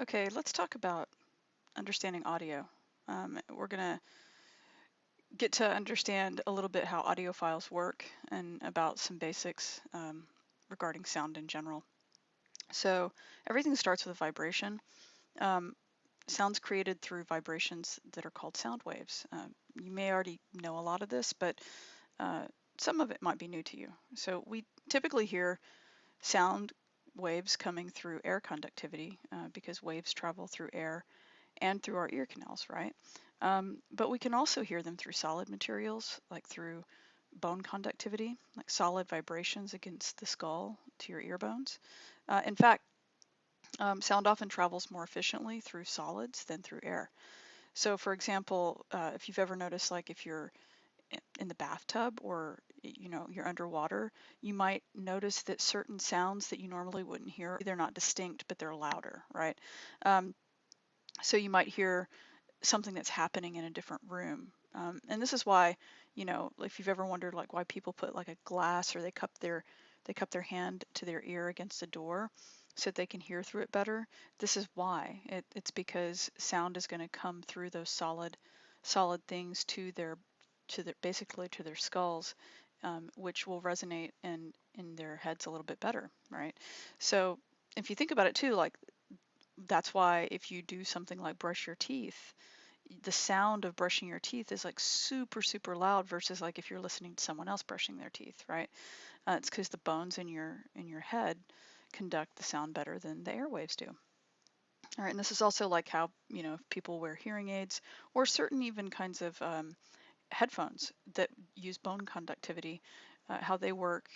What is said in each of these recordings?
Okay, let's talk about understanding audio. We're going to get to understand a little bit how audio files work and about some basics regarding sound in general. So everything starts with a vibration. Um, sounds created through vibrations that are called sound waves. You may already know a lot of this, but some of it might be new to you. So we typically hear sound waves coming through air conductivity because waves travel through air and through our ear canals, right? But we can also hear them through solid materials, like through bone conductivity, like solid vibrations against the skull to your ear bones. In fact, sound often travels more efficiently through solids than through air. So, for example, if you've ever noticed, like if you're in the bathtub or you're underwater, you might notice that certain sounds that you normally wouldn't hear, they're not distinct, but they're louder, right? So you might hear something that's happening in a different room. And this is why, if you've ever wondered like why people put like a glass or they cup their hand to their ear against a door so that they can hear through it better. This is why. It's because sound is going to come through those solid things basically to their skulls, which will resonate in their heads a little bit better, right? So if you think about it too, like that's why if you do something like brush your teeth, the sound of brushing your teeth is like super, super loud versus like if you're listening to someone else brushing their teeth, right? It's because the bones in your head conduct the sound better than the airwaves do. All right, and this is also like how if people wear hearing aids or certain even kinds of headphones that use bone conductivity, how they work,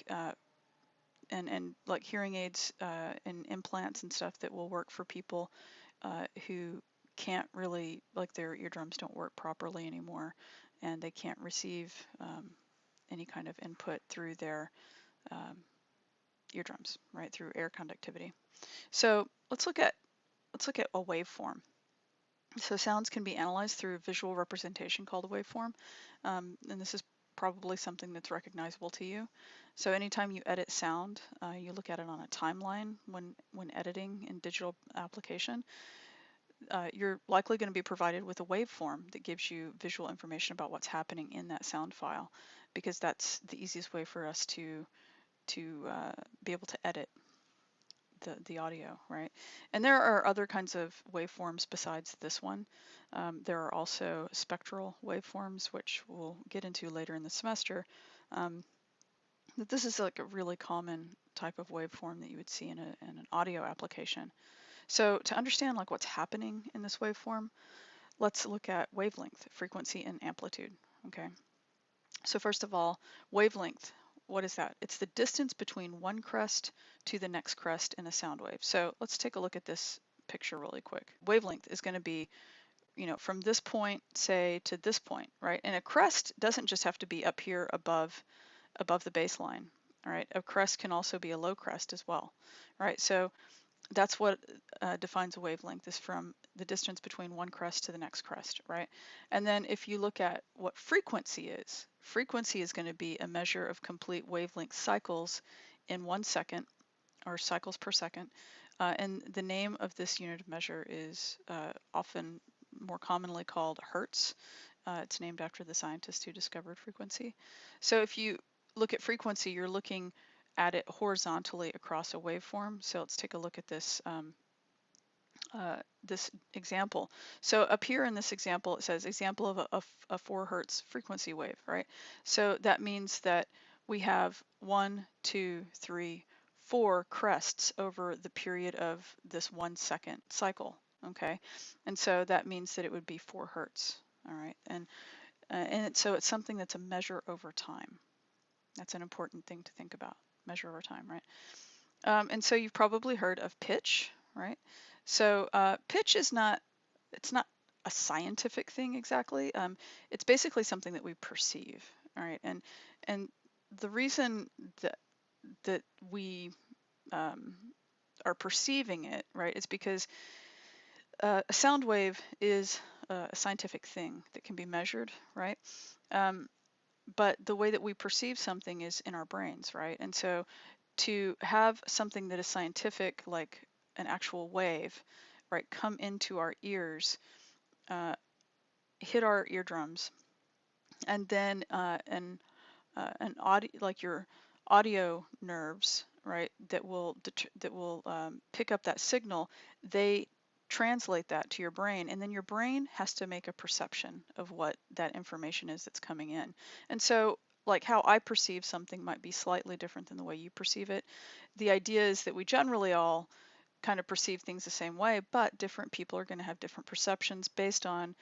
and like hearing aids and implants and stuff that will work for people who can't really, like their eardrums don't work properly anymore and they can't receive any kind of input through their um, eardrums, right, through air conductivity. So let's look at a waveform. So sounds can be analyzed through a visual representation called a waveform, and this is probably something that's recognizable to you. So anytime you edit sound, you look at it on a timeline when editing in digital application. You're likely going to be provided with a waveform that gives you visual information about what's happening in that sound file, because that's the easiest way for us to be able to edit the audio, right? And there are other kinds of waveforms besides this one. There are also spectral waveforms, which we'll get into later in the semester. Um, but this is like a really common type of waveform that you would see in an audio application. So to understand like what's happening in this waveform, let's look at wavelength, frequency, and amplitude. Okay. So first of all, wavelength. What is that? It's the distance between one crest to the next crest in a sound wave. So let's take a look at this picture really quick. Wavelength is going to be, from this point, say, to this point, right? And a crest doesn't just have to be up here above the baseline. All right. A crest can also be a low crest as well. All right. So that's what defines a wavelength, is from the distance between one crest to the next crest, right? And then if you look at what frequency is going to be a measure of complete wavelength cycles in 1 second, or cycles per second. And the name of this unit of measure is often more commonly called hertz. It's named after the scientist who discovered frequency. So if you look at frequency, you're looking at it horizontally across a waveform. So let's take a look at this example. So up here in this example, it says example of a 4 hertz frequency wave, right? So that means that we have 1, 2, 3, 4 crests over the period of this 1 second cycle, okay? And so that means that it would be 4 hertz, all right? And so it's something that's a measure over time. That's an important thing to think about, measure over time, right? And so you've probably heard of pitch, right? So pitch it's not a scientific thing exactly. It's basically something that we perceive, all right? And the reason that we are perceiving it, right, is because a sound wave is a scientific thing that can be measured, right? But the way that we perceive something is in our brains, right? And so to have something that is scientific, like an actual wave, right, come into our ears, hit our eardrums, and then an audio, like your audio nerves, right, that will pick up that signal. They translate that to your brain, and then your brain has to make a perception of what that information is that's coming in. And so, like how I perceive something might be slightly different than the way you perceive it. The idea is that we generally all kind of perceive things the same way, but different people are going to have different perceptions based on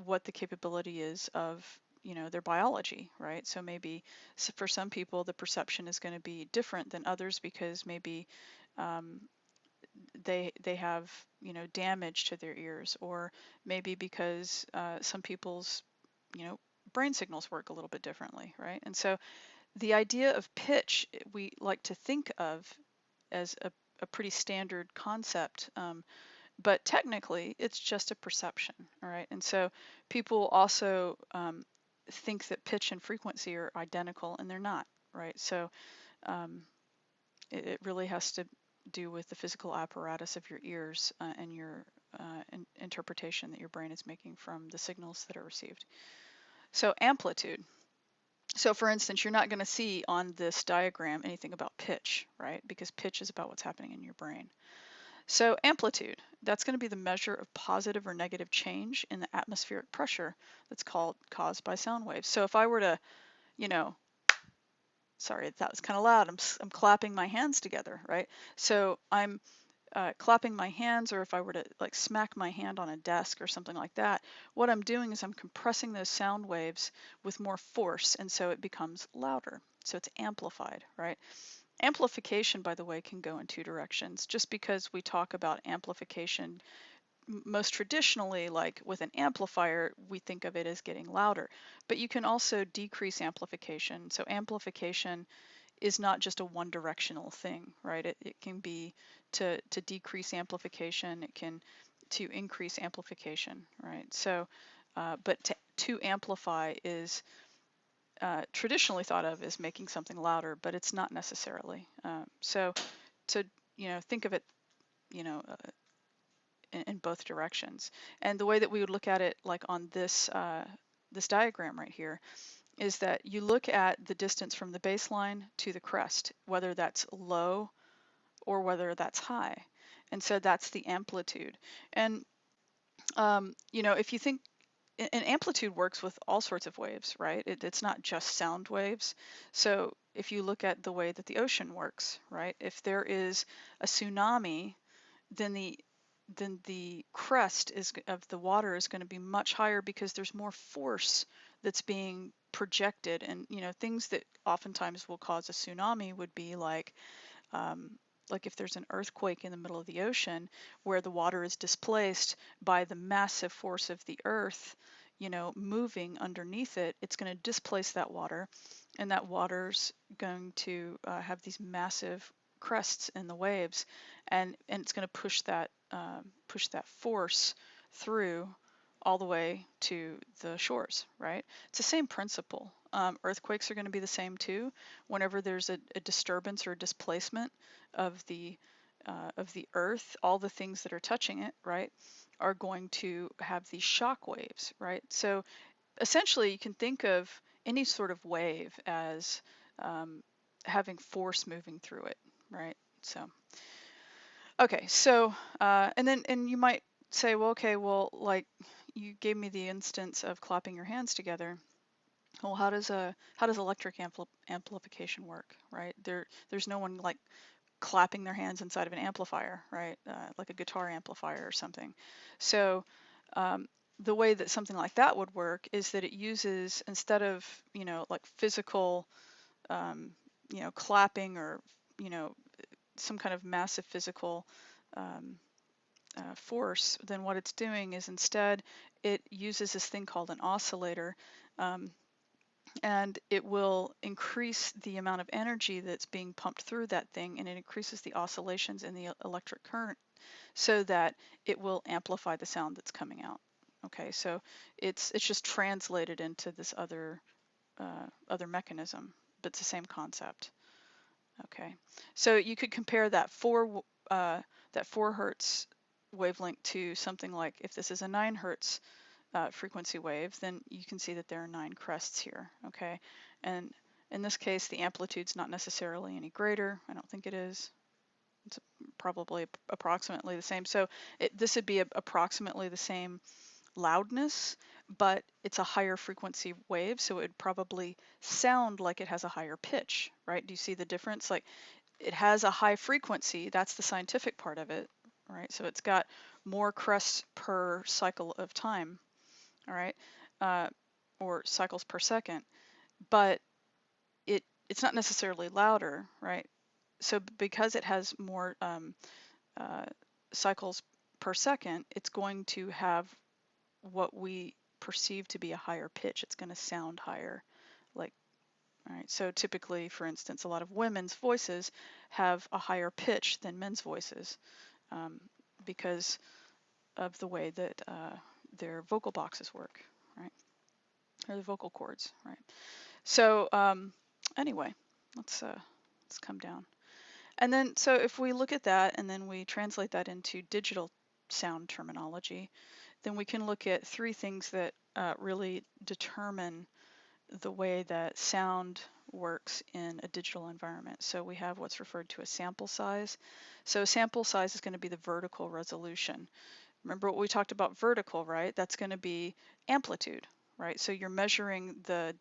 what the capability is of, you know, their biology, right? So maybe for some people the perception is going to be different than others because maybe um, they have, you know, damage to their ears, or maybe because some people's, you know, brain signals work a little bit differently, right? And so the idea of pitch we like to think of as a pretty standard concept, but technically it's just a perception, all right? And so people also think that pitch and frequency are identical, and they're not, right? So um, it really has to do with the physical apparatus of your ears and your interpretation that your brain is making from the signals that are received. So amplitude. So for instance, you're not going to see on this diagram anything about pitch, right? Because pitch is about what's happening in your brain. So amplitude, that's going to be the measure of positive or negative change in the atmospheric pressure that's caused by sound waves. So if I were to, you know, sorry, that was kind of loud. I'm clapping my hands together, right? So I'm clapping my hands, or if I were to like smack my hand on a desk or something like that, what I'm doing is I'm compressing those sound waves with more force, and so it becomes louder. So it's amplified, right? Amplification, by the way, can go in two directions. Just because we talk about amplification most traditionally, like with an amplifier, we think of it as getting louder, but you can also decrease amplification. So amplification is not just a one directional thing, right? It can be to decrease amplification, it can to increase amplification, right? So, but to amplify is traditionally thought of as making something louder, but it's not necessarily. So to, you know, think of it, you know, in both directions. And the way that we would look at it, like on this this diagram right here, is that you look at the distance from the baseline to the crest, whether that's low or whether that's high. And so that's the amplitude. And you know, if you think, and amplitude works with all sorts of waves, right? It's not just sound waves. So if you look at the way that the ocean works, right? If there is a tsunami, then the crest of the water is going to be much higher because there's more force that's being projected. And you know, things that oftentimes will cause a tsunami would be like if there's an earthquake in the middle of the ocean where the water is displaced by the massive force of the earth, you know, moving underneath it, it's going to displace that water, and that water's going to have these massive crests in the waves, and it's going to push that force through all the way to the shores, right? It's the same principle. Earthquakes are going to be the same too. Whenever there's a disturbance or a displacement of the earth, all the things that are touching it, right, are going to have these shock waves, right? So essentially, you can think of any sort of wave as having force moving through it, right? So, okay, so and you might say, well, okay, well, like you gave me the instance of clapping your hands together. Well, how does electric amplification work, right? There's no one like clapping their hands inside of an amplifier, right? Like a guitar amplifier or something. So the way that something like that would work is that it uses, instead of, you know, like physical, you know, clapping or, you know, some kind of massive physical um, force, then what it's doing is instead it uses this thing called an oscillator. Um, and it will increase the amount of energy that's being pumped through that thing, and it increases the oscillations in the electric current so that it will amplify the sound that's coming out. Okay, so it's just translated into this other mechanism, but it's the same concept. Okay, so you could compare that 4 hertz wavelength to something like, if this is a 9 hertz frequency wave, then you can see that there are 9 crests here, okay? And in this case, the amplitude's not necessarily any greater. I don't think it is. It's probably approximately the same. So this would be approximately the same loudness, but it's a higher frequency wave, so it would probably sound like it has a higher pitch, right? Do you see the difference? Like, it has a high frequency, that's the scientific part of it, right? So it's got more crests per cycle of time, all right, or cycles per second, but it's not necessarily louder, right? So because it has more uh, cycles per second, it's going to have what we perceive to be a higher pitch. It's going to sound higher, like, all right. So typically, for instance, a lot of women's voices have a higher pitch than men's voices because of the way that their vocal boxes work, right? Or the vocal cords, right? So anyway, let's come down. And then, so if we look at that and then we translate that into digital sound terminology, then we can look at 3 things that really determine the way that sound works in a digital environment. So we have what's referred to as sample size. So sample size is going to be the vertical resolution. Remember what we talked about vertical, right? That's going to be amplitude, right? So you're measuring the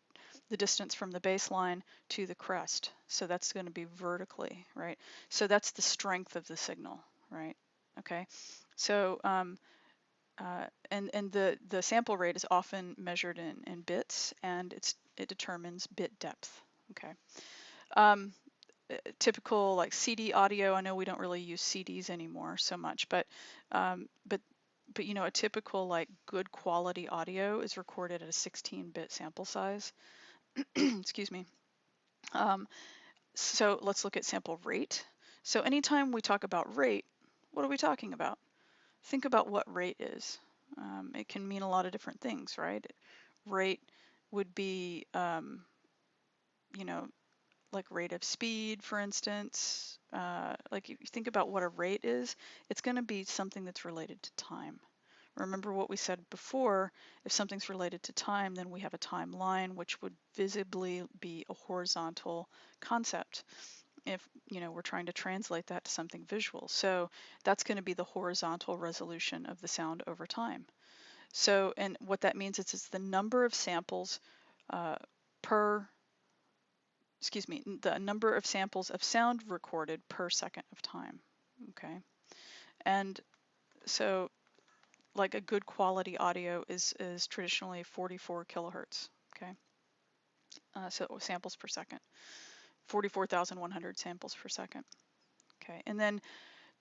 distance from the baseline to the crest. So that's going to be vertically, right? So that's the strength of the signal, right? Okay. So and the sample rate is often measured in bits, and it determines bit depth. Okay. Um, Typical like CD audio. I know we don't really use CDs anymore so much, but you know, a typical like good quality audio is recorded at a 16-bit sample size. Excuse me. So let's look at sample rate. So anytime we talk about rate, what are we talking about? Think about what rate is. It can mean a lot of different things, right? Rate would be, you know, like rate of speed, for instance. Like if you think about what a rate is, it's going to be something that's related to time. Remember what we said before, if something's related to time, then we have a timeline, which would visibly be a horizontal concept. If, you know, we're trying to translate that to something visual. So that's going to be the horizontal resolution of the sound over time. So, and what that means is it's the number of samples the number of samples of sound recorded per second of time, okay? And so like a good quality audio is traditionally 44 kilohertz, okay? So samples per second, 44,100 samples per second, okay? And then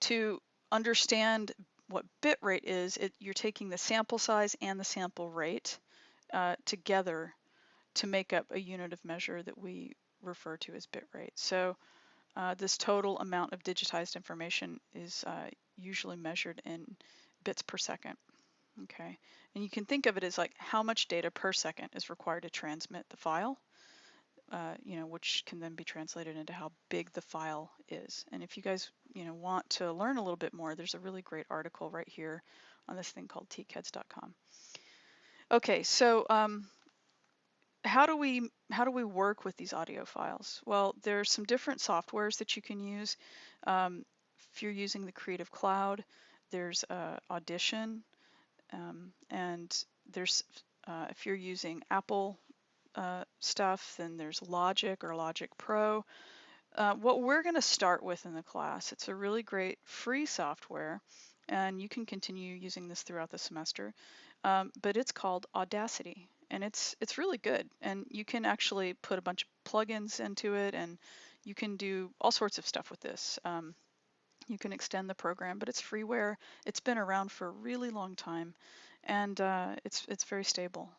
to understand what bit rate is, you're taking the sample size and the sample rate together to make up a unit of measure that we refer to as bit rate. So this total amount of digitized information is usually measured in bits per second. Okay, and you can think of it as like how much data per second is required to transmit the file, you know, which can then be translated into how big the file is. And if you guys, you know, want to learn a little bit more, there's a really great article right here on this thing called tceds.com. Okay, so how do we work with these audio files? Well, there's some different softwares that you can use. If you're using the Creative Cloud, there's Audition, and there's if you're using Apple stuff, then there's Logic or Logic Pro. What we're going to start with in the class, it's a really great free software, and you can continue using this throughout the semester, but it's called Audacity, and it's really good, and you can actually put a bunch of plugins into it, and you can do all sorts of stuff with this. You can extend the program, but it's freeware. It's been around for a really long time, and it's very stable.